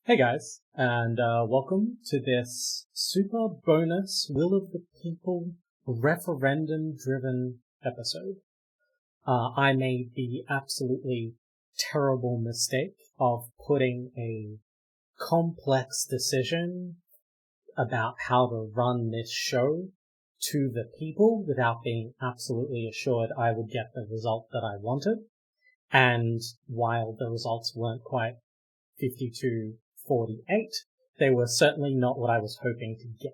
Hey guys, and welcome to this super bonus Will of the People referendum-driven episode. I made the absolutely terrible mistake of putting a complex decision about how to run this show to the people without being absolutely assured I would get the result that I wanted. And while the results weren't quite 52-48, they were certainly not what I was hoping to get.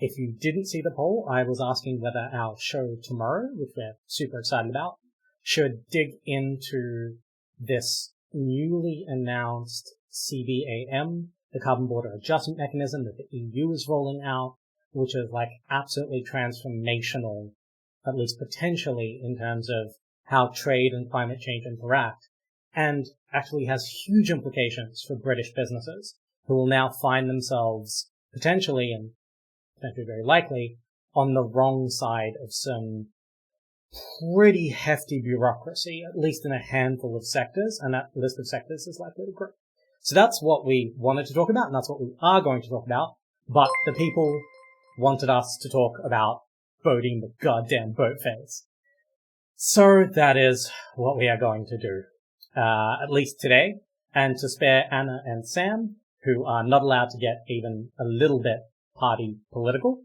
If you didn't see the poll, I was asking whether our show tomorrow, which we're super excited about, should dig into this newly announced CBAM, the Carbon Border Adjustment Mechanism that the EU is rolling out, which is like absolutely transformational, at least potentially, in terms of how trade and climate change interact, and actually has huge implications for British businesses who will now find themselves potentially, and potentially very likely, on the wrong side of some pretty hefty bureaucracy, at least in a handful of sectors, and that list of sectors is likely to grow. So that's what we wanted to talk about, and that's what we are going to talk about, but the people wanted us to talk about boating the goddamn boat phase. So that is what we are going to do. At least today, and to spare Anna and Sam, who are not allowed to get even a little bit party political,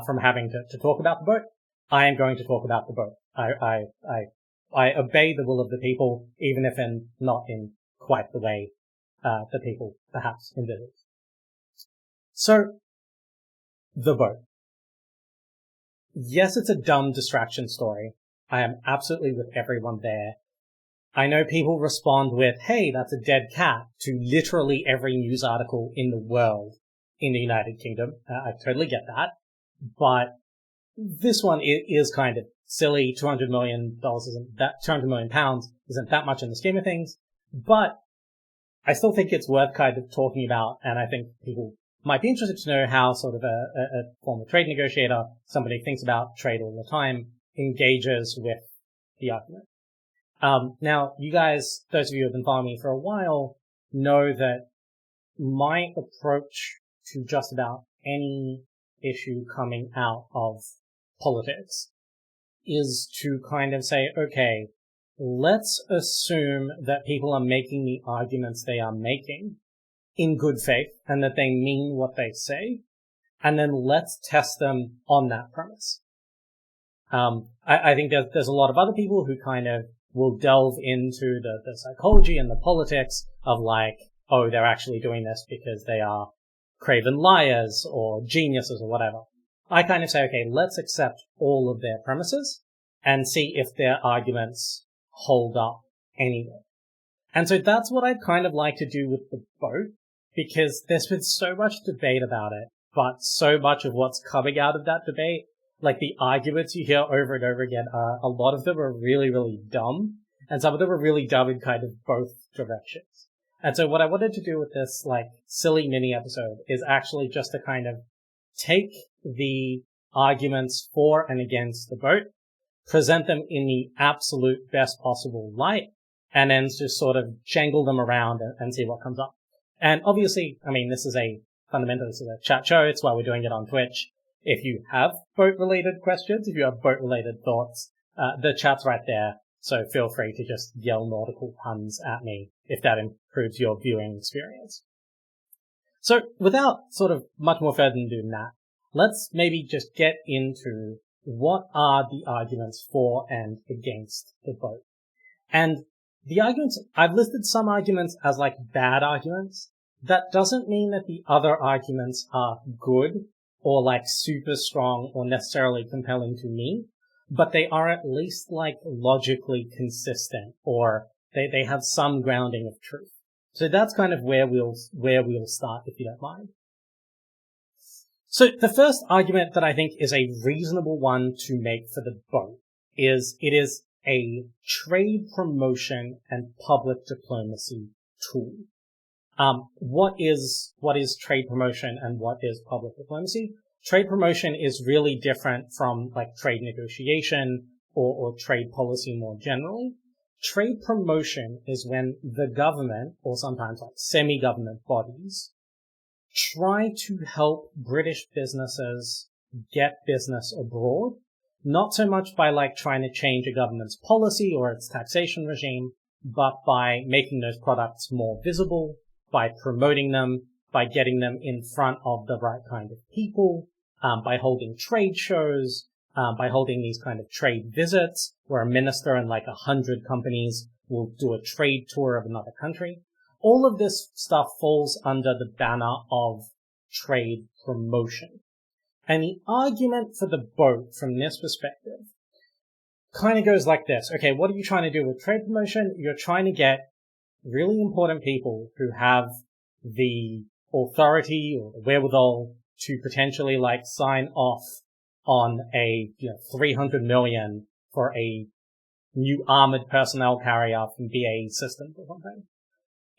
from having to talk about the boat, I am going to talk about the boat. I obey the will of the people, even if not in quite the way, the people perhaps envisage. So, the boat. Yes, it's a dumb distraction story. I am absolutely with everyone there. I know people respond with, hey, that's a dead cat, to literally every news article in the world in the United Kingdom. I totally get that. But this one is kind of silly. $200 million isn't that, £200 million isn't that much in the scheme of things. But I still think it's worth kind of talking about, and I think people might be interested to know how sort of a former trade negotiator, somebody who thinks about trade all the time, engages with the argument. Now, you guys, those of you who have been following me for a while, know that my approach to just about any issue coming out of politics is to kind of say, okay, let's assume that people are making the arguments they are making in good faith and that they mean what they say, and then let's test them on that premise. I think there's a lot of other people who kind of will delve into the psychology and the politics of like, oh, they're actually doing this because they are craven liars or geniuses or whatever. I kind of say, okay, let's accept all of their premises and see if their arguments hold up anyway. And so that's what I'd kind of like to do with the boat, because there's been so much debate about it, but so much of what's coming out of that debate, like the arguments you hear over and over again, a lot of them are really, really dumb, and some of them are really dumb in kind of both directions. And so what I wanted to do with this, like, silly mini episode is actually just to kind of take the arguments for and against the boat, present them in the absolute best possible light, and then just sort of jangle them around and see what comes up. And obviously, I mean, this is a chat show. It's why we're doing it on Twitch. If you have boat-related questions, if you have boat-related thoughts, the chat's right there, so feel free to just yell nautical puns at me if that improves your viewing experience. So, without sort of much more further ado than that, let's maybe just get into what are the arguments for and against the boat. And the arguments, I've listed some arguments as like bad arguments. That doesn't mean that the other arguments are good or like super strong or necessarily compelling to me, but they are at least like logically consistent, or they have some grounding of truth. So that's kind of where we'll start, if you don't mind. So the first argument that I think is a reasonable one to make for the boat is it is a trade promotion and public diplomacy tool. What is trade promotion and what is public diplomacy? Trade promotion is really different from like trade negotiation or trade policy more generally. trade promotion is when the government, or sometimes like semi-government bodies, try to help British businesses get business abroad, not so much by like trying to change a government's policy or its taxation regime, but by making those products more visible, by promoting them, by getting them in front of the right kind of people, by holding trade shows, by holding these kind of trade visits where a minister and like 100 companies will do a trade tour of another country. All of this stuff falls under the banner of trade promotion. And the argument for the boat from this perspective kind of goes like this. Okay, what are you trying to do with trade promotion? You're trying to get really important people who have the authority or the wherewithal to potentially like sign off on a 300 million for a new armored personnel carrier from BAE Systems or something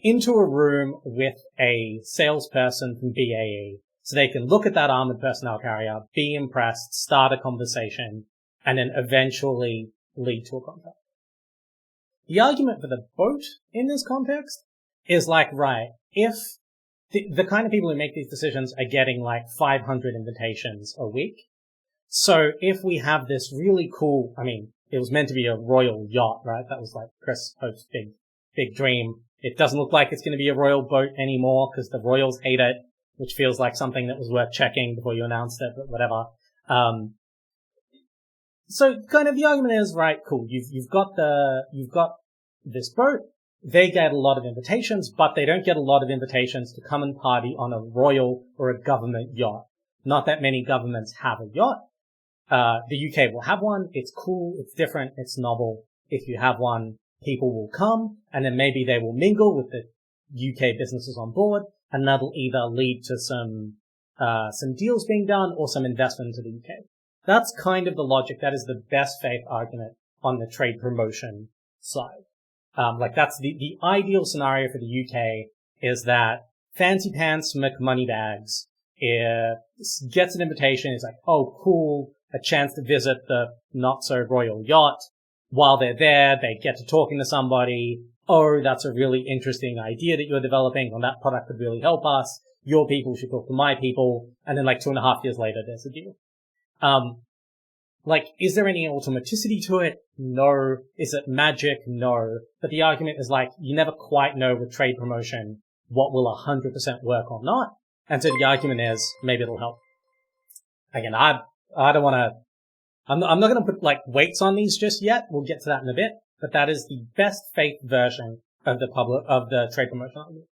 into a room with a salesperson from BAE so they can look at that armored personnel carrier, be impressed, start a conversation, and then eventually lead to a contract. The argument for the boat in this context is like, right, if the kind of people who make these decisions are getting like 500 invitations a week. So if we have this really cool, I mean, it was meant to be a royal yacht, right? That was like Chris Hope's big dream. It doesn't look like it's going to be a royal boat anymore because the royals hate it, which feels like something that was worth checking before you announced it, but whatever. So kind of the argument is, right, cool, you've got this boat. They get a lot of invitations, but they don't get a lot of invitations to come and party on a royal or a government yacht. Not that many governments have a yacht. The UK will have one. It's cool. It's different. It's novel. If you have one, people will come, and then maybe they will mingle with the UK businesses on board, and that'll either lead to some deals being done or some investment into the UK. That's kind of the logic. That is the best faith argument on the trade promotion side. That's the ideal scenario for the UK is that Fancy Pants McMoneybags gets an invitation. It's like, oh, cool, a chance to visit the not so royal yacht. While they're there, they get to talking to somebody. Oh, that's a really interesting idea that you're developing, and that product could really help us. Your people should talk to my people. And then like 2.5 years later, there's a deal. Is there any automaticity to it? No. Is it magic? No. But the argument is like, you never quite know with trade promotion what will 100% work or not. And so the argument is, maybe it'll help. Again, I don't want to, I'm not going to put like weights on these just yet. We'll get to that in a bit. But that is the best faith version of the trade promotion argument.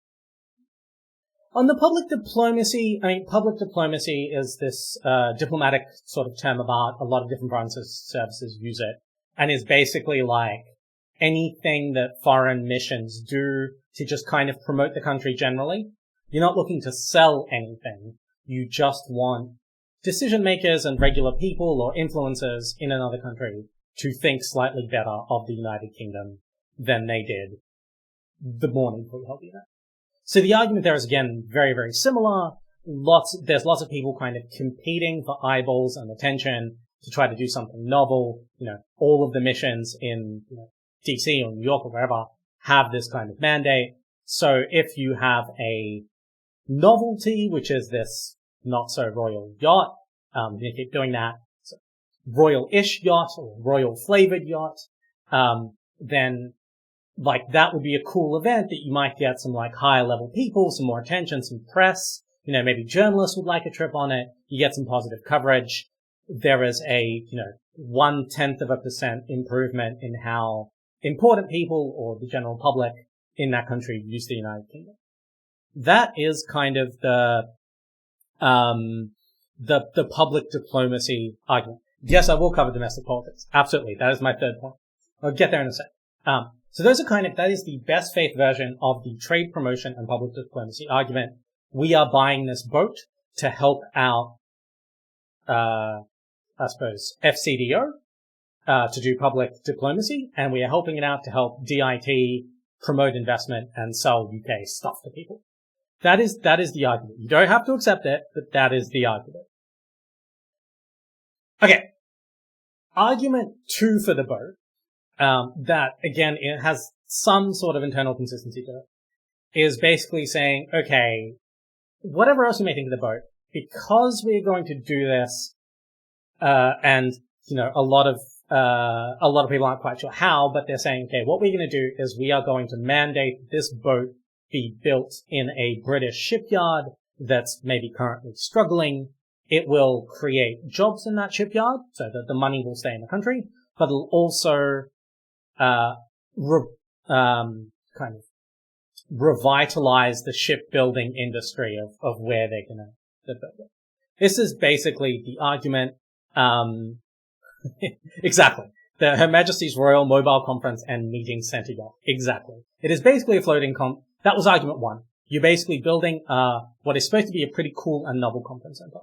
On the public diplomacy, public diplomacy is this diplomatic sort of term of art. A lot of different foreign services use it, and is basically like anything that foreign missions do to just kind of promote the country generally. You're not looking to sell anything. You just want decision makers and regular people or influencers in another country to think slightly better of the United Kingdom than they did the morning before you held the event. So the argument there is, again, very, very similar. There's lots of people kind of competing for eyeballs and attention to try to do something novel. All of the missions in DC or New York or wherever have this kind of mandate. So if you have a novelty, which is this not so royal yacht, you keep doing that. So royal-ish yacht or royal flavored yacht, then that would be a cool event that you might get some higher level people, some more attention, some press, maybe journalists would like a trip on it. You get some positive coverage. There is a, 0.1% improvement in how important people or the general public in that country use the United Kingdom. That is kind of the public diplomacy argument. Yes, I will cover domestic politics. Absolutely. That is my third point. I'll get there in a sec. So those are that is the best faith version of the trade promotion and public diplomacy argument. We are buying this boat to help out, FCDO, to do public diplomacy, and we are helping it out to help DIT promote investment and sell UK stuff to people. That is the argument. You don't have to accept it, but that is the argument. Okay. Argument 2 for the boat. that again, it has some sort of internal consistency to it, is basically saying, okay, whatever else you may think of the boat, because we're going to do this, and, you know, a lot of people aren't quite sure how, but they're saying, okay, what we're going to do is we are going to mandate this boat be built in a British shipyard that's maybe currently struggling. It will create jobs in that shipyard so that the money will stay in the country, but it'll also, kind of revitalize the shipbuilding industry of where they're gonna build it. This is basically the argument, exactly. Her Majesty's Royal Mobile Conference and Meeting Centre Yacht. Exactly. It is basically a floating that was argument one. You're basically building, what is supposed to be a pretty cool and novel conference center.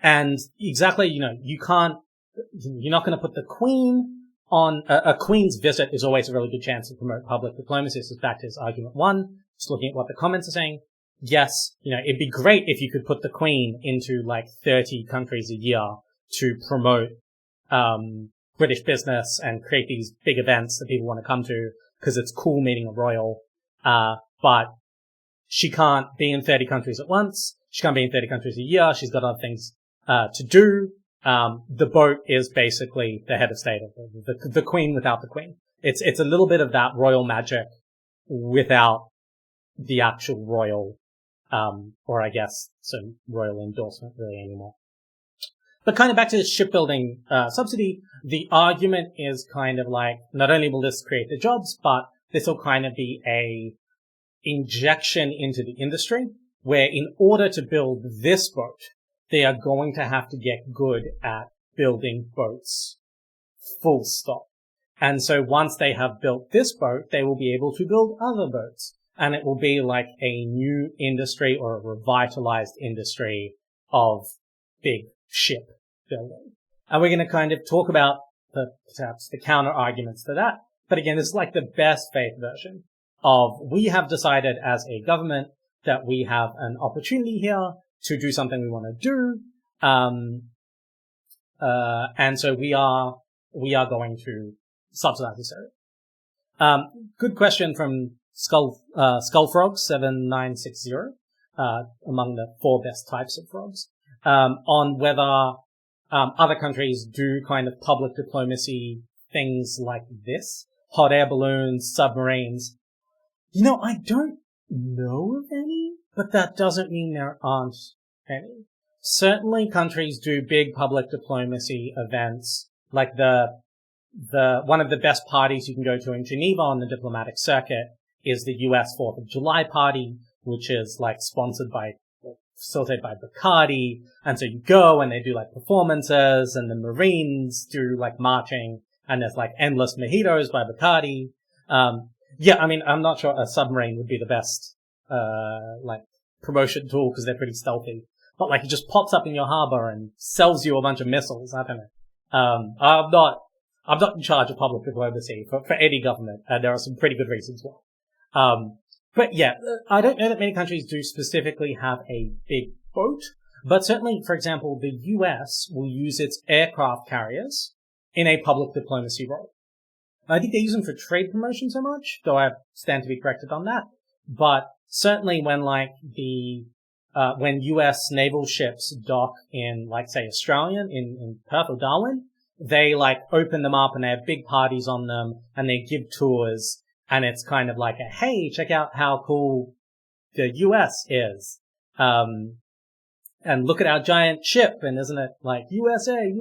And exactly, you know, you're not gonna put the Queen on, a Queen's visit is always a really good chance to promote public diplomacy. This is back to his argument one. Just looking at what the comments are saying. Yes, you know, it'd be great if you could put the Queen into like 30 countries a year to promote, British business and create these big events that people want to come to because it's cool meeting a royal. But she can't be in 30 countries at once. She can't be in 30 countries a year. She's got other things, to do. The boat is basically the head of state of the Queen without the Queen. It's a little bit of that royal magic without the actual royal, or I guess some royal endorsement really anymore. But kind of back to the shipbuilding, subsidy, the argument is kind of like, not only will this create the jobs, but this will kind of be a injection into the industry where in order to build this boat, they are going to have to get good at building boats. Full stop. And so once they have built this boat, they will be able to build other boats. And it will be like a new industry or a revitalized industry of big ship building. And we're going to kind of talk about perhaps the counter arguments to that. But again, this is like the best faith version of we have decided as a government that we have an opportunity here to do something we want to do. And so we are going to subsidize this area. Good question from Skullfrog 7960, among the 4 best types of frogs, on whether, other countries do kind of public diplomacy things like this. Hot air balloons, submarines. You know, I don't know of any, but that doesn't mean there aren't any. Certainly countries do big public diplomacy events, like one of the best parties you can go to in Geneva on the diplomatic circuit is the US 4th of July party, which is like facilitated by Bacardi. And so you go and they do like performances and the Marines do like marching and there's like endless mojitos by Bacardi. Yeah, I mean, I'm not sure a submarine would be the best, like promotion tool because they're pretty stealthy. But like it just pops up in your harbor and sells you a bunch of missiles. I don't know. I'm not in charge of public diplomacy for any government. And there are some pretty good reasons why. But yeah, I don't know that many countries do specifically have a big boat, but certainly, for example, the US will use its aircraft carriers in a public diplomacy role. I think they use them for trade promotion so much, though I stand to be corrected on that. But certainly when like when US naval ships dock in, like, say, Australian, in Perth or Darwin, they like open them up and they have big parties on them and they give tours. And it's kind of like a, hey, check out how cool the US is. And look at our giant ship. And isn't it like USA,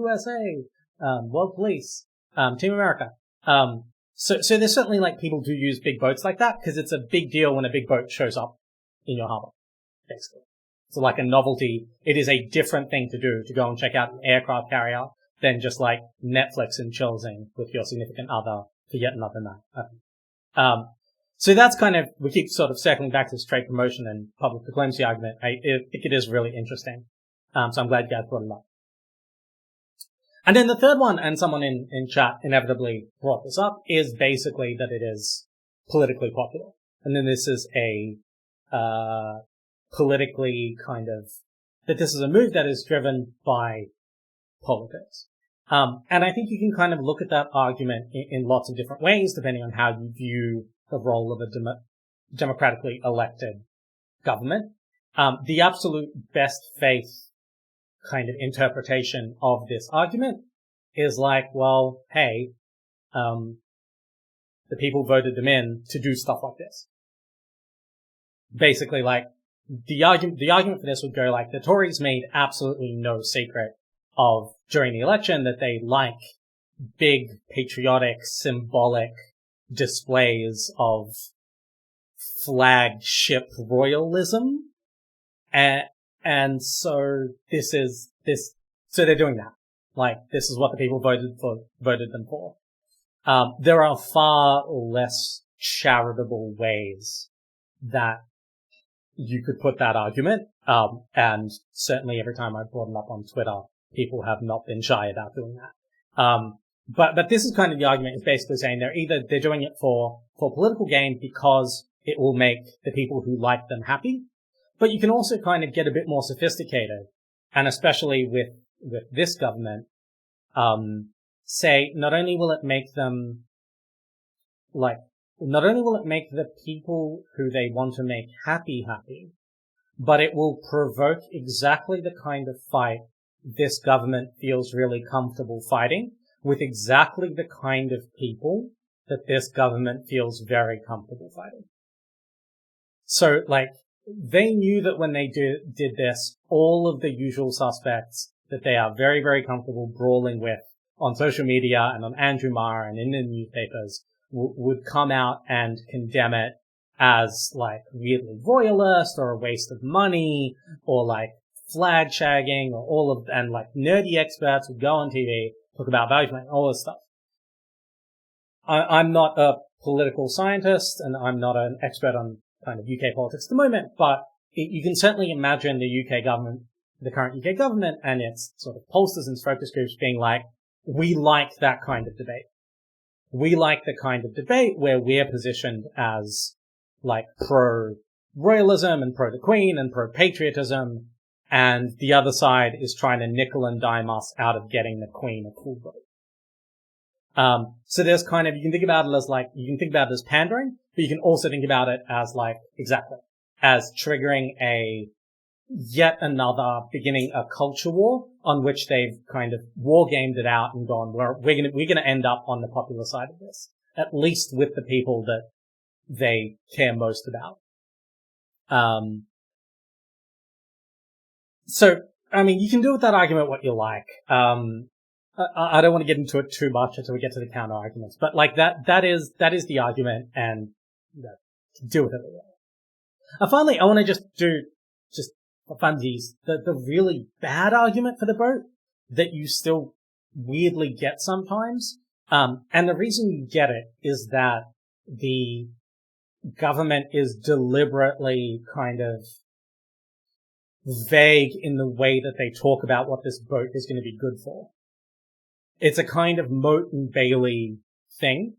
World Police, Team America. So there's certainly like people do use big boats like that because it's a big deal when a big boat shows up in your harbor, basically. So like a novelty. It is a different thing to do to go and check out an aircraft carrier than just like Netflix and chilling with your significant other for yet another night. So that's kind of, we keep sort of circling back to this trade promotion and public diplomacy argument. I think it is really interesting. So I'm glad you guys brought it up. And then the third one, and someone in chat inevitably brought this up, is basically that it is politically popular. And then this is a, politically kind of, that this is a move that is driven by politics. And I think you can kind of look at that argument in lots of different ways, depending on how you view the role of a democratically elected government. The absolute best faith kind of interpretation of this argument is like, well, hey, the people voted them in to do stuff like this. Basically, like, the argument for this would go like, the Tories made absolutely no secret of, during the election, that they like big, patriotic, symbolic displays of flagship royalism. And so so they're doing that. Like, this is what the people voted them for. There are far less charitable ways that you could put that argument. And certainly every time I brought it up on Twitter, people have not been shy about doing that. But this is kind of the argument, is basically saying they're doing it for political gain because it will make the people who like them happy. But you can also kind of get a bit more sophisticated, and especially with this government, say not only will it make the people who they want to make happy, but it will provoke exactly the kind of fight this government feels really comfortable fighting with exactly the kind of people that this government feels very comfortable fighting. So, like, they knew that when they did this, all of the usual suspects that they are very, very comfortable brawling with on social media and on Andrew Marr and in the newspapers would come out and condemn it as, like, weirdly royalist or a waste of money or, like, flag shagging or and, like, nerdy experts would go on TV, talk about value, all this stuff. I'm not a political scientist and I'm not an expert on kind of UK politics at the moment, but you can certainly imagine the UK government, the current UK government and its sort of pollsters and focus groups being like, we like that kind of debate. We like the kind of debate where we're positioned as, like, pro-royalism and pro the Queen and pro-patriotism, and the other side is trying to nickel and dime us out of getting the Queen a cool vote. So there's kind of, you can think about it as pandering, but you can also think about it as, like, exactly, as triggering yet another beginning a culture war on which they've kind of war gamed it out and gone, we're gonna end up on the popular side of this, at least with the people that they care most about. So, I mean, you can do with that argument what you like. I don't want to get into it too much until we get to the counter arguments, but like that is the argument, and deal with it. And finally, I want to just for funsies, the really bad argument for the vote that you still weirdly get sometimes. And the reason you get it is that the government is deliberately kind of vague in the way that they talk about what this vote is going to be good for. It's a kind of Moat and Bailey thing,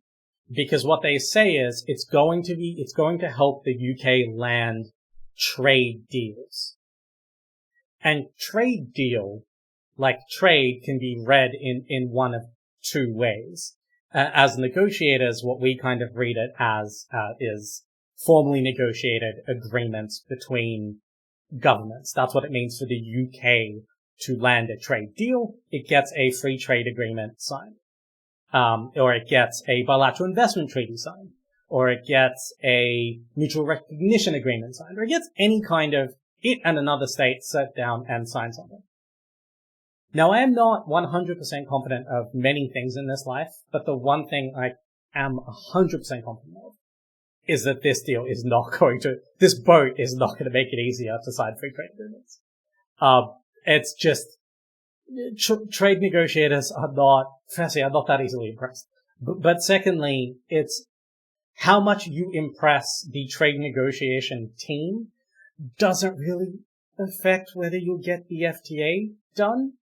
because what they say is it's going to help the UK land trade deals. And trade deal, like trade, can be read in one of two ways. As negotiators, what we kind of read it as is formally negotiated agreements between governments. That's what it means for the UK to land a trade deal. It gets a free trade agreement signed. Or it gets a bilateral investment treaty signed. Or it gets a mutual recognition agreement signed. Or it gets any kind of, it and another state sit down and sign something. Now, I am not 100% confident of many things in this life, but the one thing I am 100% confident of is that this boat is not going to make it easier to sign free trade agreements. It's just, trade negotiators are not that easily impressed. But secondly, it's how much you impress the trade negotiation team doesn't really affect whether you'll get the FTA done.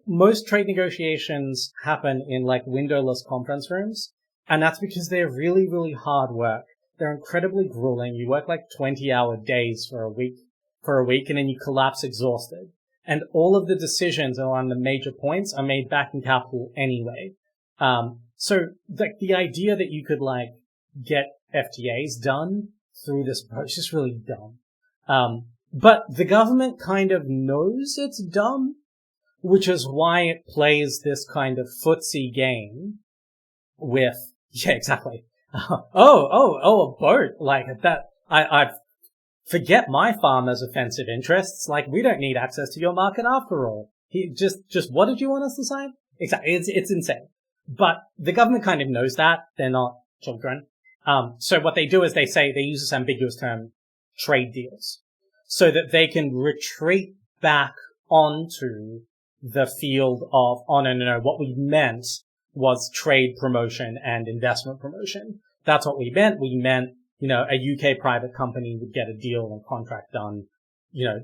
Most trade negotiations happen in like windowless conference rooms, and that's because they're really, really hard work. They're incredibly grueling. You work like 20-hour days for a week, and then you collapse exhausted. and all of the decisions on the major points are made back in capital anyway. So the idea that you could get FTAs done through this approach is really dumb. But the government kind of knows it's dumb, which is why it plays this kind of footsie game with, yeah, exactly. A boat like that. I forget my farmer's offensive interests. We don't need access to your market after all. Just what did you want us to sign? Exactly. It's insane. But the government kind of knows that. They're not children. So what they do is they use this ambiguous term, trade deals, so that they can retreat back onto the field of, oh, no, what we meant was trade promotion and investment promotion. That's what we meant. We meant, a UK private company would get a deal and contract done,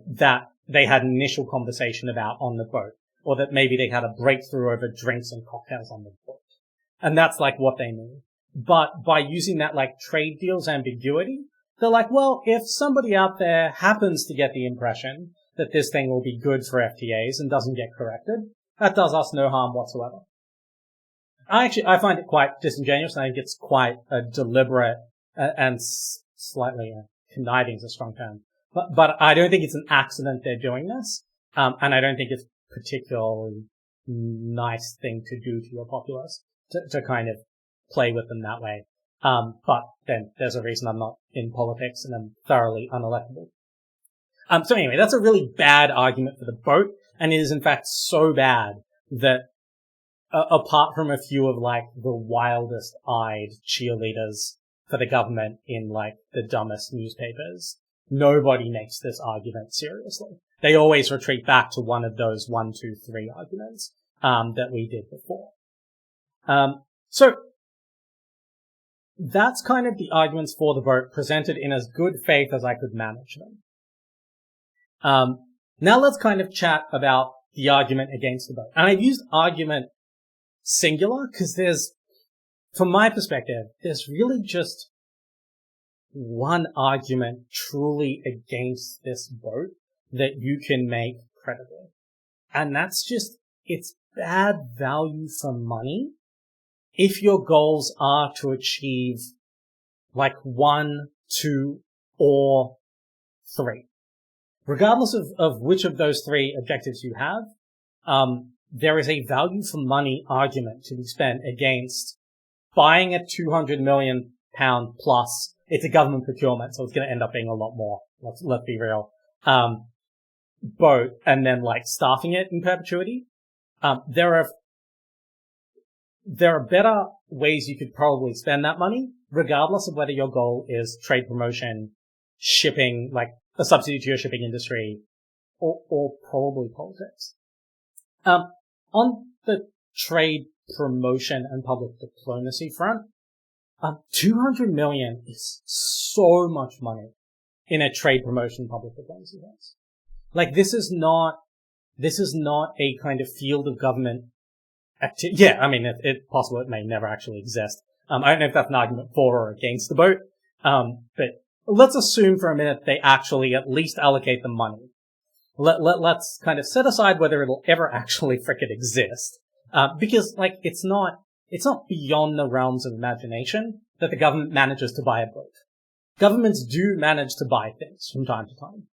that they had an initial conversation about on the boat, or that maybe they had a breakthrough over drinks and cocktails on the boat. And that's what they mean. But by using that trade deals ambiguity, they're well, if somebody out there happens to get the impression that this thing will be good for FTAs and doesn't get corrected, that does us no harm whatsoever. I find it quite disingenuous, and I think it's quite a deliberate and slightly conniving is a strong term. But I don't think it's an accident they're doing this, and I don't think it's a particularly nice thing to do to your populace to kind of play with them that way. But then there's a reason I'm not in politics and I'm thoroughly unelectable. So anyway, that's a really bad argument for the boat, and it is in fact so bad that apart from a few of the wildest-eyed cheerleaders for the government in the dumbest newspapers, nobody makes this argument seriously. They always retreat back to one of those 1, 2, 3 arguments that we did before. So that's kind of the arguments for the vote presented in as good faith as I could manage them. Now let's kind of chat about the argument against the vote. And I've used argument singular because from my perspective, there's really just one argument truly against this vote that you can make credibly. And that's just, it's bad value for money if your goals are to achieve 1, 2, or 3. Regardless of which of those 3 objectives you have, there is a value for money argument to be spent against buying a £200 million plus. It's a government procurement, so it's going to end up being a lot more. Let's be real. Boat, and then staffing it in perpetuity. There are better ways you could probably spend that money, regardless of whether your goal is trade promotion, shipping, a subsidy to your shipping industry, or probably politics. On the trade promotion and public diplomacy front, 200 million is so much money in a trade promotion public diplomacy sense. This is not a kind of field of government activity. Yeah, I mean, it's possible it may never actually exist. I don't know if that's an argument for or against the vote. But let's assume for a minute they actually at least allocate the money. Let's kind of set aside whether it'll ever actually frickin' exist. Because it's not beyond the realms of imagination that the government manages to buy a boat. Governments do manage to buy things from time to time.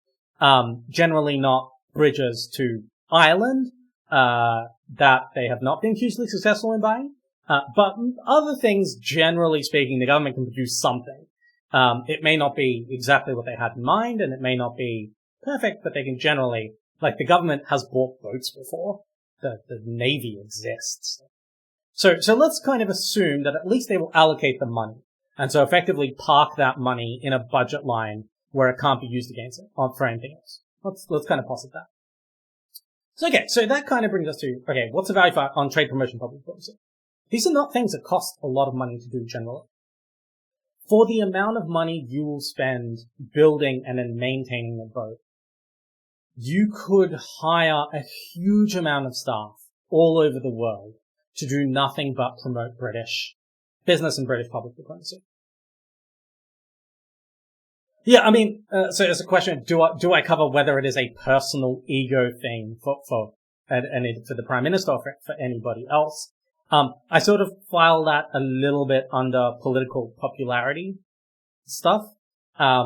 Generally not bridges to Ireland, that they have not been hugely successful in buying. But other things, generally speaking, the government can produce something. It may not be exactly what they had in mind, and it may not be perfect, but they can generally, the government has bought boats before. The Navy exists. So let's kind of assume that at least they will allocate the money. And so effectively park that money in a budget line where it can't be used against it or for anything else. Let's kind of posit that. So that kind of brings us to, what's the value on trade promotion public diplomacy? These are not things that cost a lot of money to do generally. For the amount of money you will spend building and then maintaining the boat, you could hire a huge amount of staff all over the world to do nothing but promote British business and British public diplomacy. Yeah, I mean, so it's a question: do I cover whether it is a personal ego thing for the Prime Minister or for anybody else? I sort of file that a little bit under political popularity stuff. I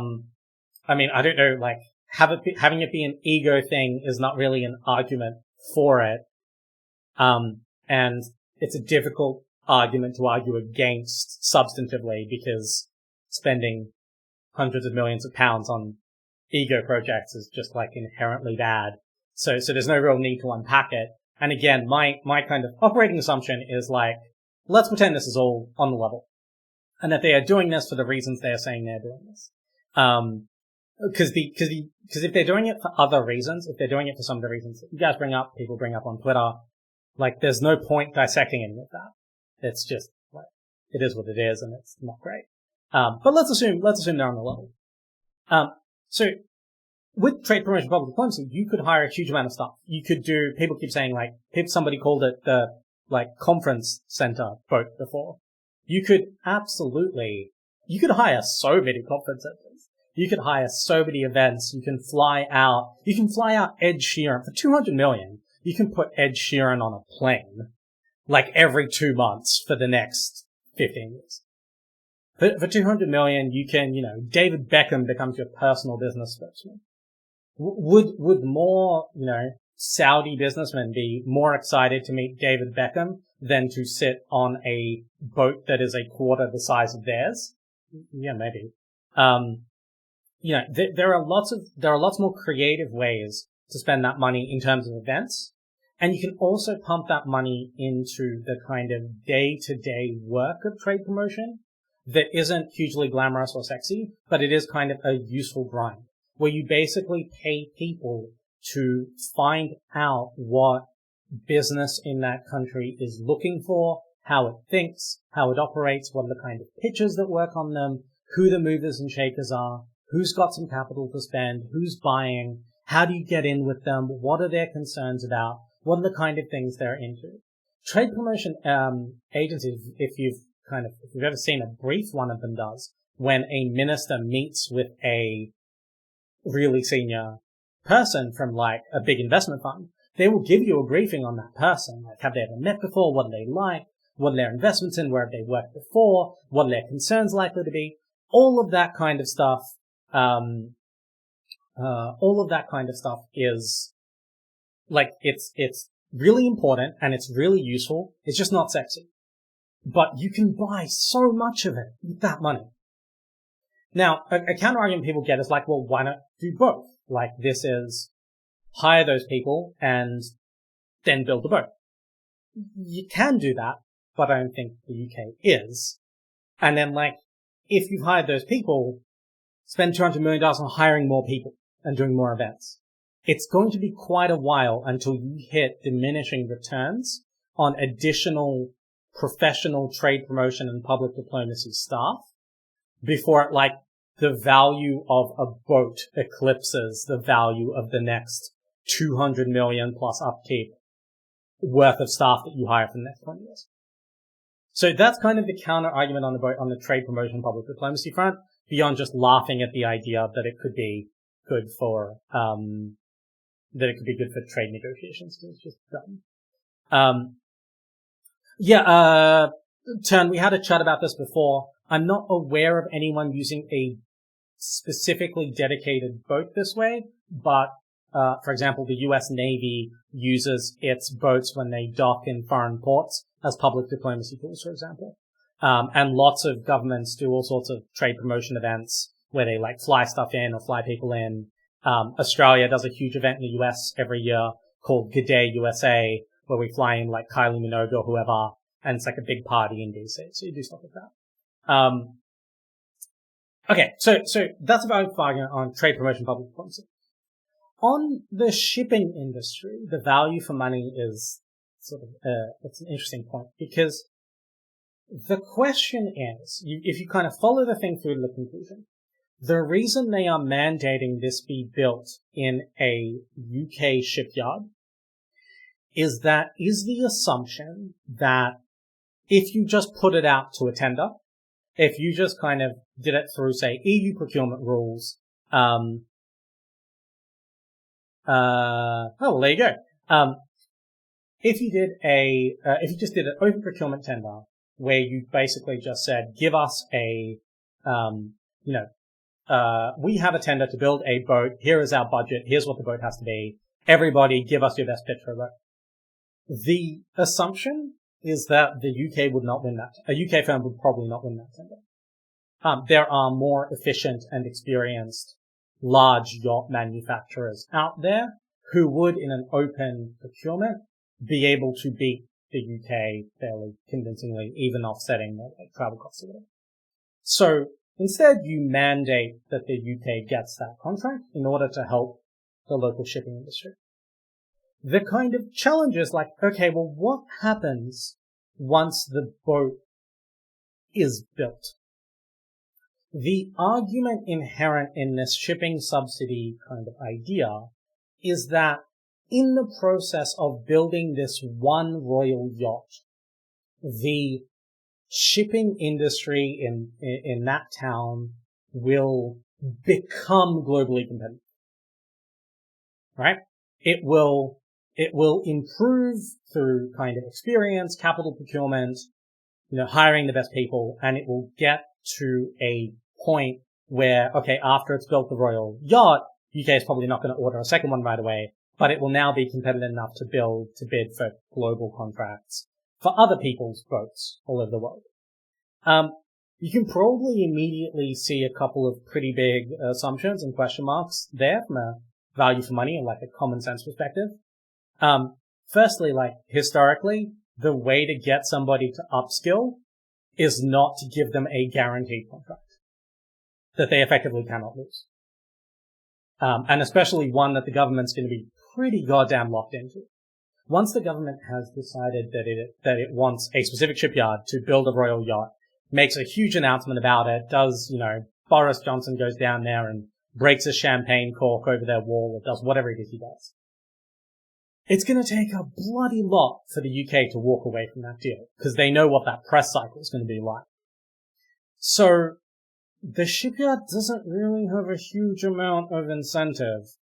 mean, I don't know, like, having it be an ego thing is not really an argument for it. And it's a difficult argument to argue against substantively because spending hundreds of millions of pounds on ego projects is just like inherently bad. So there's no real need to unpack it. And again, my kind of operating assumption is like, let's pretend this is all on the level. And that they are doing this for the reasons they are saying they're doing this. Cause if they're doing it for other reasons, if they're doing it for some of the reasons that you guys bring up, people bring up on Twitter, like there's no point dissecting any of that. It's just like, it is what it is and it's not great. But let's assume they're on the level. So with trade promotion public diplomacy, you could hire a huge amount of stuff. You could do, people keep saying like, somebody called it the, like, conference center boat before. You could hire so many conference centers. You could hire so many events. You can fly out Ed Sheeran for $200 million. You can put Ed Sheeran on a plane, like every 2 months for the next 15 years. For $200 million, you can, David Beckham becomes your personal business spokesman. Would more, Saudi businessmen be more excited to meet David Beckham than to sit on a boat that is a quarter the size of theirs? Yeah, maybe. There are lots more creative ways to spend that money in terms of events. And you can also pump that money into the kind of day-to-day work of trade promotion that isn't hugely glamorous or sexy, but it is kind of a useful grind, where you basically pay people to find out what business in that country is looking for, how it thinks, how it operates, what are the kind of pitches that work on them, who the movers and shakers are, who's got some capital to spend, who's buying, how do you get in with them, what are their concerns about, what are the kind of things they're into. Trade promotion agencies, if you've ever seen a brief one of them does, when a minister meets with a really senior person from like a big investment fund, they will give you a briefing on that person. Like, have they ever met before? What do they like? What are their investments in? Where have they worked before? What are their concerns likely to be? All of that kind of stuff, is like, it's really important and it's really useful. It's just not sexy. But you can buy so much of it with that money. Now, a counter argument people get is like, well, why not do both? Like, this is hire those people and then build the boat. You can do that, but I don't think the UK is. And then, like, if you've hired those people, spend $200 million on hiring more people and doing more events. It's going to be quite a while until you hit diminishing returns on additional professional trade promotion and public diplomacy staff before, like, the value of a boat eclipses the value of the next 200 million plus upkeep worth of staff that you hire for the next 20 years. So that's kind of the counter argument on the trade promotion public diplomacy front, beyond just laughing at the idea that it could be good for trade negotiations. It's just dumb. Turn, we had a chat about this before. I'm not aware of anyone using a specifically dedicated boat this way, but for example, the US Navy uses its boats when they dock in foreign ports as public diplomacy tools, for example. And lots of governments do all sorts of trade promotion events where they like fly stuff in or fly people in. Australia does a huge event in the US every year called Good Day USA, where we fly in like Kylie Minogue or whoever, and it's like a big party in DC. So you do stuff like that. Okay, so that's about argument on trade promotion public diplomacy. On the shipping industry, the value for money is sort of, it's an interesting point, because the question is, if you kind of follow the thing through to the conclusion, the reason they are mandating this be built in a UK shipyard is the assumption that if you just put it out to a tender, if you just kind of did it through, say, EU procurement rules, well, there you go. If you just did an open procurement tender where you basically just said, give us we have a tender to build a boat. Here is our budget. Here's what the boat has to be. Everybody give us your best pitch for a boat. The assumption is that the UK would not win that. A UK firm would probably not win that tender. There are more efficient and experienced large yacht manufacturers out there who would, in an open procurement, be able to beat the UK fairly convincingly, even offsetting the travel costs of it. So instead, you mandate that the UK gets that contract in order to help the local shipping industry. The kind of challenge is like, okay, well, what happens once the boat is built? The argument inherent in this shipping subsidy kind of idea is that in the process of building this one royal yacht, the shipping industry in that town will become globally competitive, right? It will improve through kind of experience, capital procurement, hiring the best people, and it will get to a point where, okay, after it's built the royal yacht, UK is probably not going to order a second one right away, but it will now be competitive enough to bid for global contracts for other people's boats all over the world. You can probably immediately see a couple of pretty big assumptions and question marks there from a value for money and like a common sense perspective. Firstly, like historically, the way to get somebody to upskill is not to give them a guaranteed contract that they effectively cannot lose. And especially one that the government's going to be pretty goddamn locked into. Once the government has decided that it wants a specific shipyard to build a royal yacht, makes a huge announcement about it, Boris Johnson goes down there and breaks a champagne cork over their wall, or does whatever it is he does. It's going to take a bloody lot for the UK to walk away from that deal, because they know what that press cycle is going to be like. So, the shipyard doesn't really have a huge amount of incentive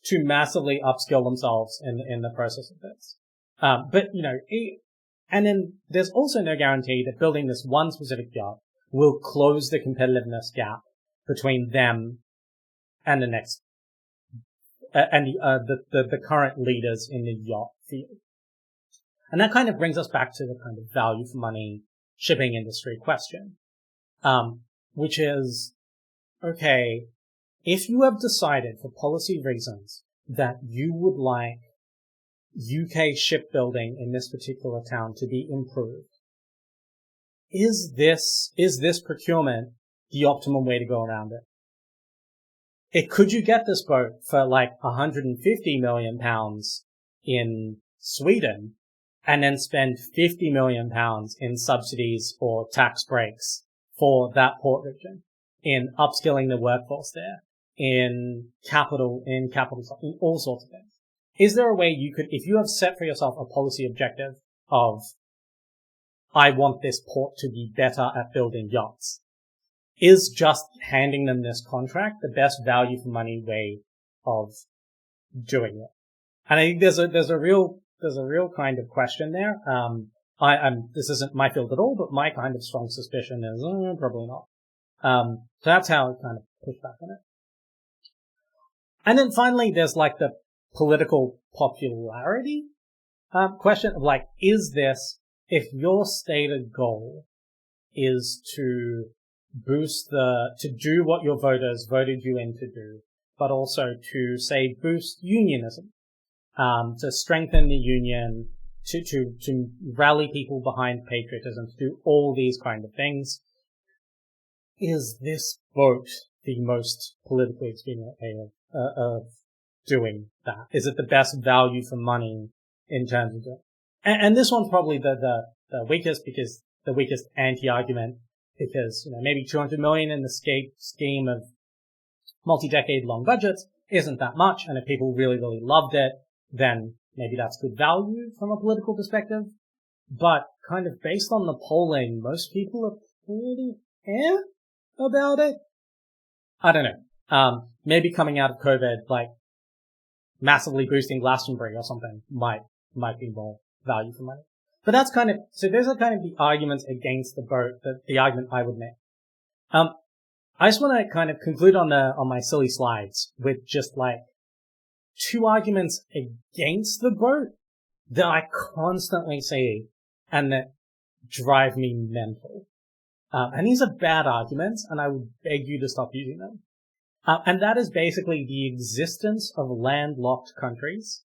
to massively upskill themselves in the process of this. And then there's also no guarantee that building this one specific yacht will close the competitiveness gap between them and the next, the current leaders in the yacht field. And that kind of brings us back to the kind of value for money shipping industry question. Which is, okay, if you have decided for policy reasons that you would like UK shipbuilding in this particular town to be improved, is this procurement the optimum way to go around it? Could you get this boat for like 150 million pounds in Sweden and then spend 50 million pounds in subsidies or tax breaks for that port region, in upskilling the workforce there, in capital, in all sorts of things? Is there a way you could, if you have set for yourself a policy objective of, I want this port to be better at building yachts, is just handing them this contract the best value for money way of doing it? And I think there's a real kind of question there. This isn't my field at all, but my kind of strong suspicion is probably not. So that's how I kind of push back on it. And then finally, there's like the political popularity question of like, is this, if your stated goal is to to do what your voters voted you in to do, but also to, say, boost unionism, to strengthen the union, to rally people behind patriotism, to do all these kind of things, is this vote the most politically expedient way of doing that? Is it the best value for money in terms of it? And this one's probably the weakest, because the weakest anti-argument, because, maybe 200 million in the scheme of multi-decade long budgets isn't that much. And if people really, really loved it, then maybe that's good value from a political perspective. But kind of based on the polling, most people are pretty about it. I don't know. Maybe coming out of COVID, like, massively boosting Glastonbury or something might be more value for money. But that's kind of, so those are kind of the arguments against the boat, the argument I would make. I just want to kind of conclude on my silly slides with just like two arguments against the boat that I constantly see and that drive me mental. And these are bad arguments, and I would beg you to stop using them. And that is basically the existence of landlocked countries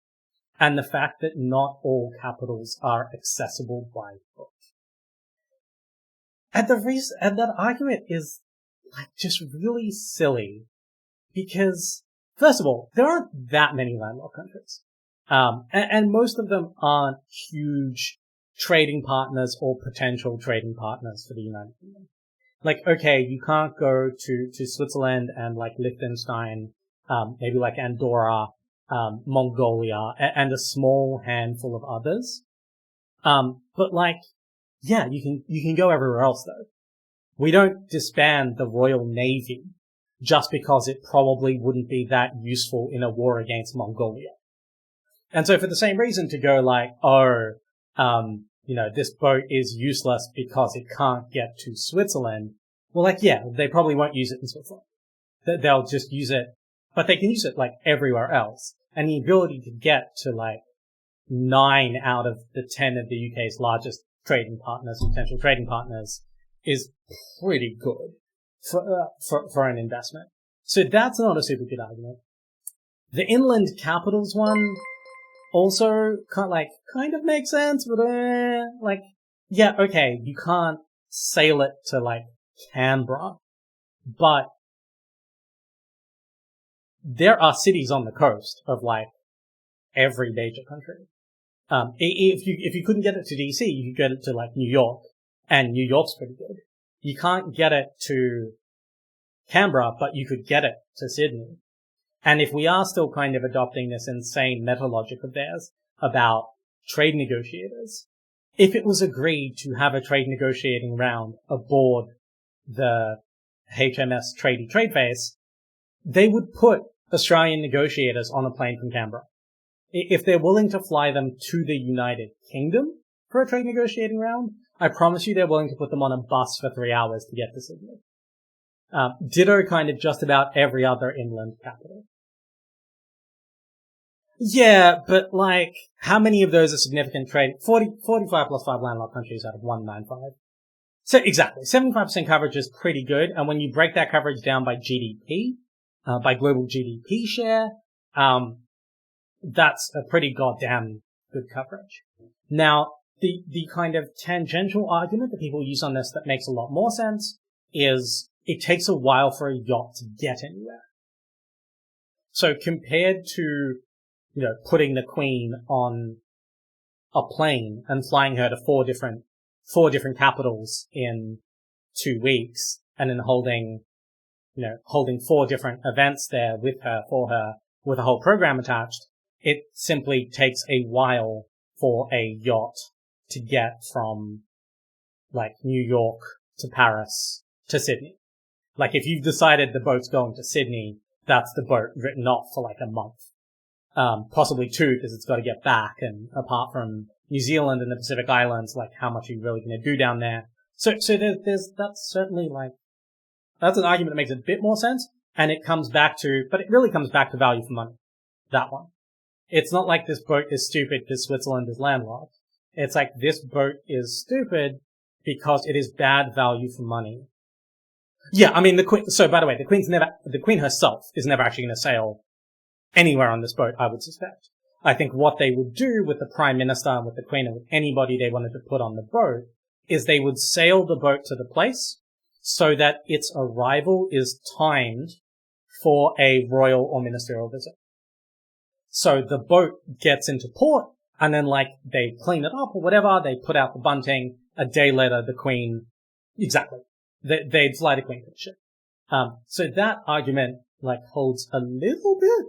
and the fact that not all capitals are accessible by boat. And that argument is like just really silly because, first of all, there aren't that many landlocked countries. And most of them aren't huge trading partners or potential trading partners for the United Kingdom. Like, okay, you can't go to Switzerland and like Liechtenstein, maybe like Andorra, Mongolia, and a small handful of others. But like, yeah, you can go everywhere else though. We don't disband the Royal Navy just because it probably wouldn't be that useful in a war against Mongolia. And so for the same reason to go like, this boat is useless because it can't get to Switzerland. Well, like, yeah, they probably won't use it in Switzerland. They'll just use it, but they can use it like everywhere else. And the ability to get to like 9 out of the 10 of the UK's largest trading partners, potential trading partners, is pretty good for an investment. So that's not a super good argument. The inland capitals one also kind of makes sense, but yeah, okay, you can't sail it to like Canberra, but there are cities on the coast of like every major country. If you couldn't get it to DC, you could get it to like New York, and New York's pretty good. You can't get it to Canberra, but you could get it to Sydney. And if we are still kind of adopting this insane meta logic of theirs about trade negotiators, if it was agreed to have a trade negotiating round aboard the HMS Trade Face, they would put Australian negotiators on a plane from Canberra. If they're willing to fly them to the United Kingdom for a trade negotiating round, I promise you they're willing to put them on a bus for 3 hours to get to Sydney. Ditto kind of just about every other inland capital. Yeah, but like, how many of those are significant trade? 45 plus 5 landlocked countries out of 195. So exactly, 75% coverage is pretty good, and when you break that coverage down by GDP, by global GDP share, that's a pretty goddamn good coverage. Now, the kind of tangential argument that people use on this that makes a lot more sense is it takes a while for a yacht to get anywhere. So compared to, putting the Queen on a plane and flying her to four different capitals in 2 weeks and then holding 4 different events there with her, for her, with a whole program attached, it simply takes a while for a yacht to get from like New York to Paris to Sydney. Like if you've decided the boat's going to Sydney, that's the boat written off for like a month. Possibly 2 because it's got to get back, and apart from New Zealand and the Pacific Islands, like how much are you really going to do down there? So there's that's certainly like, that's an argument that makes a bit more sense, and it really comes back to value for money. That one. It's not like this boat is stupid because Switzerland is landlocked. It's like this boat is stupid because it is bad value for money. Yeah, I mean, so by the way, the Queen herself is never actually going to sail anywhere on this boat, I would suspect. I think what they would do with the Prime Minister and with the Queen and with anybody they wanted to put on the boat is they would sail the boat to the place so that its arrival is timed for a royal or ministerial visit. So the boat gets into port, and then like they clean it up or whatever, they put out the bunting, a day later the Queen, exactly, they'd fly the Queen to the ship. So that argument like holds a little bit.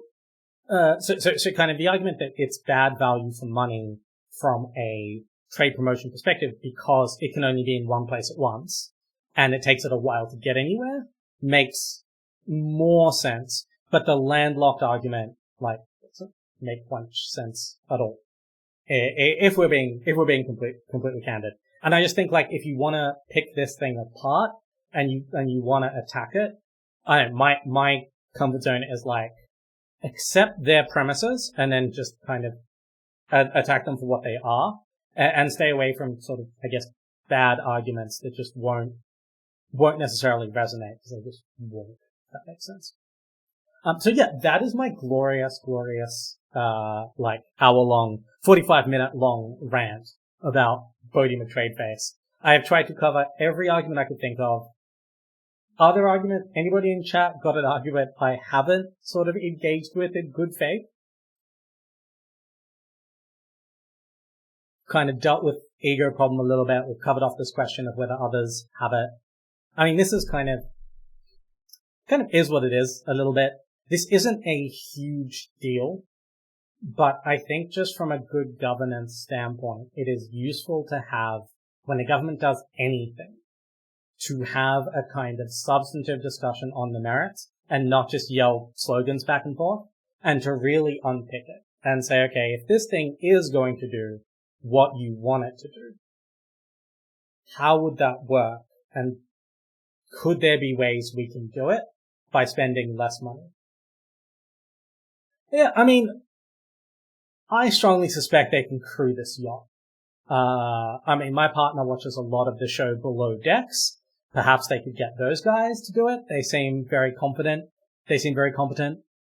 So kind of the argument that it's bad value for money from a trade promotion perspective because it can only be in one place at once, and it takes it a while to get anywhere, makes more sense. But the landlocked argument, like, doesn't make much sense at all. If we're being completely candid. And I just think, like, if you want to pick this thing apart and you want to attack it, my comfort zone is like, accept their premises and then just kind of attack them for what they are, and stay away from sort of, I guess, bad arguments that just won't necessarily resonate, because they just won't, if that makes sense. So yeah, that is my glorious, like hour-long, 45-minute long rant about Bodhi McTradeface. I have tried to cover every argument I could think of. Other arguments, anybody in chat got an argument I haven't sort of engaged with in good faith? Kind of dealt with ego problem a little bit. We've covered off this question of whether others have it. I mean, this is kind of is what it is a little bit. This isn't a huge deal, but I think just from a good governance standpoint, it is useful to have, when the government does anything, to have a kind of substantive discussion on the merits and not just yell slogans back and forth, and to really unpick it and say, okay, if this thing is going to do what you want it to do, how would that work? And could there be ways we can do it by spending less money? Yeah, I mean, I strongly suspect they can crew this yacht. I mean, my partner watches a lot of the show Below Decks. Perhaps they could get those guys to do it. They seem very competent.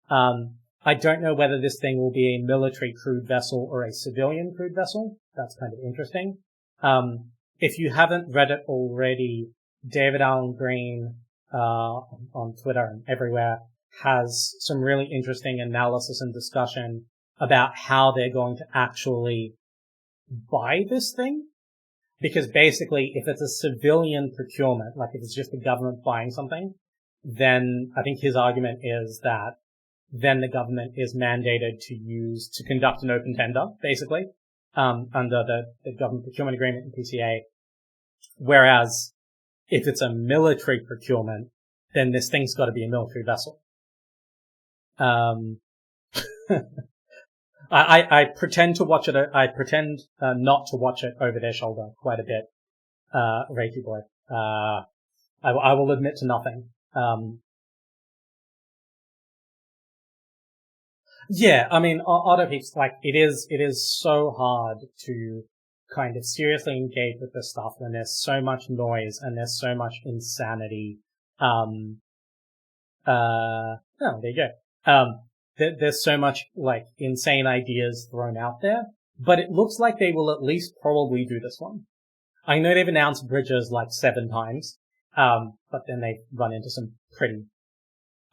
I don't know whether this thing will be a military crewed vessel or a civilian crewed vessel. That's kind of interesting. If you haven't read it already, David Allen Green, on Twitter and everywhere, has some really interesting analysis and discussion about how they're going to actually buy this thing. Because basically, if it's a civilian procurement, like if it's just the government buying something, then I think his argument is that then the government is mandated to conduct an open tender, basically, under the government procurement agreement in PCA. Whereas if it's a military procurement, then this thing's got to be a military vessel. I pretend to watch it. I pretend not to watch it over their shoulder quite a bit. Reiki boy. I will admit to nothing. Yeah, I mean, Autopeaks, like, it is so hard to kind of seriously engage with this stuff when there's so much noise and there's so much insanity. There you go. There's so much, like, insane ideas thrown out there, but it looks like they will at least probably do this one. I know they've announced bridges like 7 times, but then they run into some pretty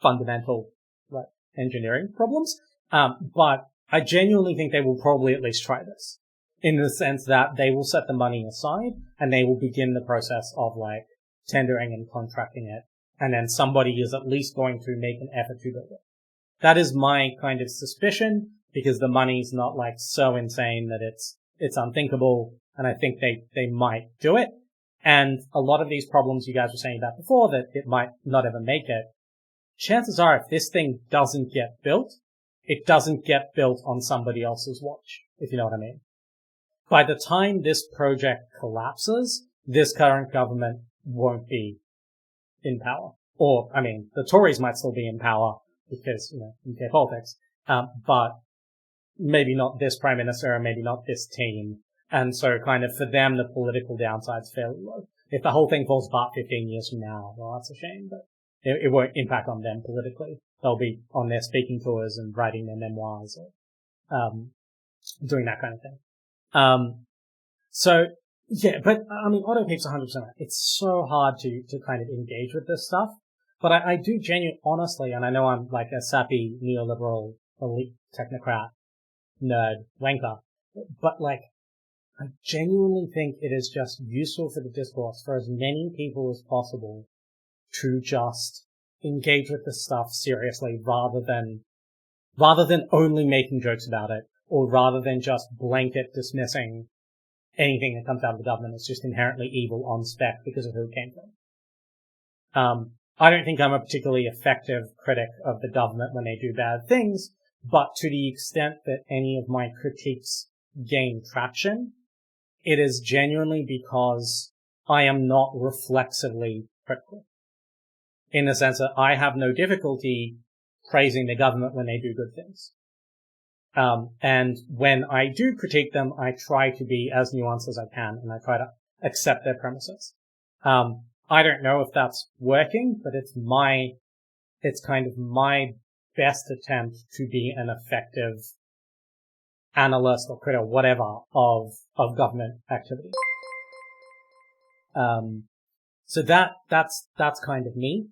fundamental, like, engineering problems. But I genuinely think they will probably at least try this, in the sense that they will set the money aside and they will begin the process of, like, tendering and contracting it, and then somebody is at least going to make an effort to build it. That is my kind of suspicion, because the money's not, like, so insane that it's unthinkable, and I think they might do it. And a lot of these problems you guys were saying about before, that it might not ever make it, chances are if this thing doesn't get built, it doesn't get built on somebody else's watch, if you know what I mean. By the time this project collapses, this current government won't be in power. Or, I mean, the Tories might still be in power, because, you know, UK politics, but maybe not this prime minister, or maybe not this team. And so kind of for them, the political downside's fairly low. If the whole thing falls apart 15 years from now, well, that's a shame, but it won't impact on them politically. They'll be on their speaking tours and writing their memoirs, or, doing that kind of thing. So, yeah, but, I mean, Autopeaks 100%. It's so hard to kind of engage with this stuff. But I do genuinely, honestly, and I know I'm like a sappy neoliberal elite technocrat nerd wanker, but, like, I genuinely think it is just useful for the discourse for as many people as possible to just engage with this stuff seriously, rather than only making jokes about it, or rather than just blanket dismissing anything that comes out of the government as just inherently evil on spec because of who it came from. I don't think I'm a particularly effective critic of the government when they do bad things, but to the extent that any of my critiques gain traction, it is genuinely because I am not reflexively critical. In the sense that I have no difficulty praising the government when they do good things. And when I do critique them, I try to be as nuanced as I can, and I try to accept their premises. I don't know if that's working, but it's kind of my best attempt to be an effective analyst or critic, whatever, of government activity. So that's kind of me.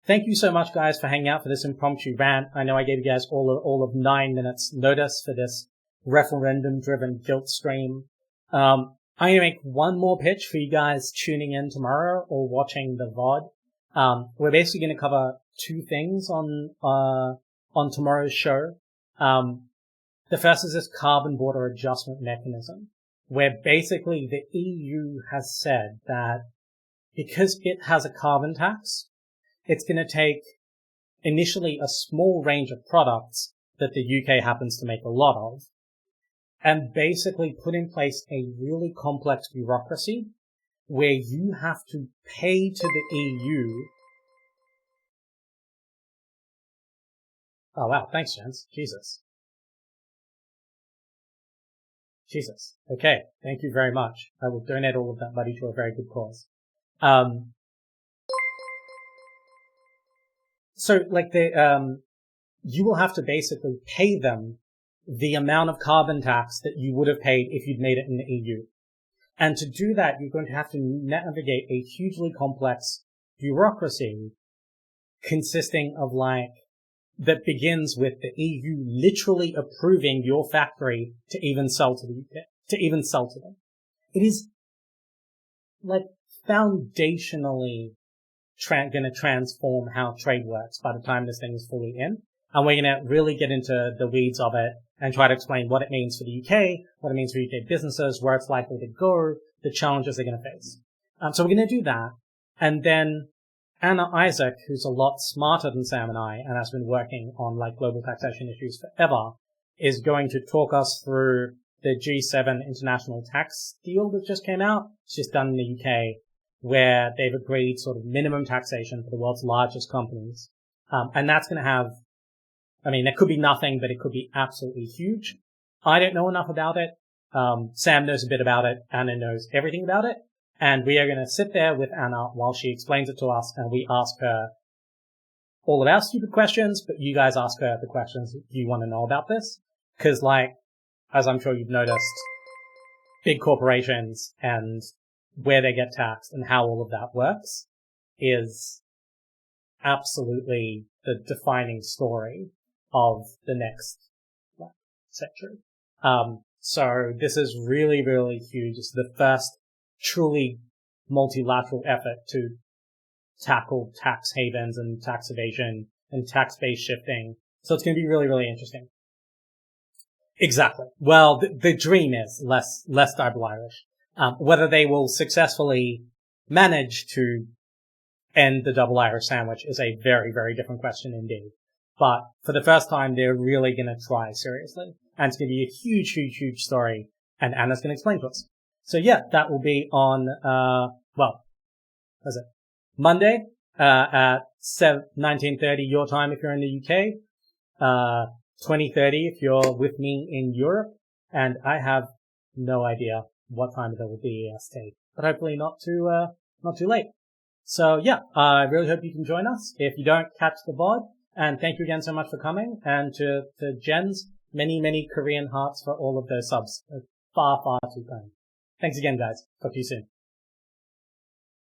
Thank you so much, guys, for hanging out for this impromptu rant. I know I gave you guys all of 9 minutes notice for this referendum-driven guilt stream. I'm going to make one more pitch for you guys tuning in tomorrow or watching the VOD. We're basically going to cover 2 things on tomorrow's show. The first is this carbon border adjustment mechanism, where basically the EU has said that because it has a carbon tax, it's going to take initially a small range of products that the UK happens to make a lot of, and basically put in place a really complex bureaucracy where you have to pay to the EU. Oh wow, thanks, gents. Jesus. Okay, thank you very much. I will donate all of that money to a very good cause. So like you will have to basically pay them the amount of carbon tax that you would have paid if you'd made it in the EU. And to do that, you're going to have to navigate a hugely complex bureaucracy consisting of that begins with the EU literally approving your factory to even sell to the UK, to even sell to them. It is foundationally going to transform how trade works by the time this thing is fully in. And we're going to really get into the weeds of it and try to explain what it means for the UK, what it means for UK businesses, where it's likely to go, the challenges they're going to face. So we're going to do that. And then Anna Isaac, who's a lot smarter than Sam and I, and has been working on global taxation issues forever, is going to talk us through the G7 international tax deal that just came out. It's just done in the UK, where they've agreed sort of minimum taxation for the world's largest companies. And that's going to have, there could be nothing, but it could be absolutely huge. I don't know enough about it. Sam knows a bit about it. Anna knows everything about it. And we are going to sit there with Anna while she explains it to us, and we ask her all of our stupid questions, but you guys ask her the questions that you want to know about this. Because, as I'm sure you've noticed, big corporations and where they get taxed and how all of that works is absolutely the defining story of the next century. So this is really, really huge. It's the first truly multilateral effort to tackle tax havens and tax evasion and tax-based shifting. So it's going to be really, really interesting. Exactly. Well, the dream is less double Irish. Whether they will successfully manage to end the double Irish sandwich is a very, very different question indeed. But for the first time, they're really going to try seriously. And it's going to be a huge, huge, huge story. And Anna's going to explain to us. So yeah, that will be on, Monday, at 19:30 your time if you're in the UK, 20:30 if you're with me in Europe, and I have no idea what time it will be EST, but hopefully not too late. So yeah, I really hope you can join us if you don't catch the VOD, and thank you again so much for coming, and to Jen's many, many Korean hearts for all of those subs. Far, far too kind. Thanks again, guys. Talk to you soon.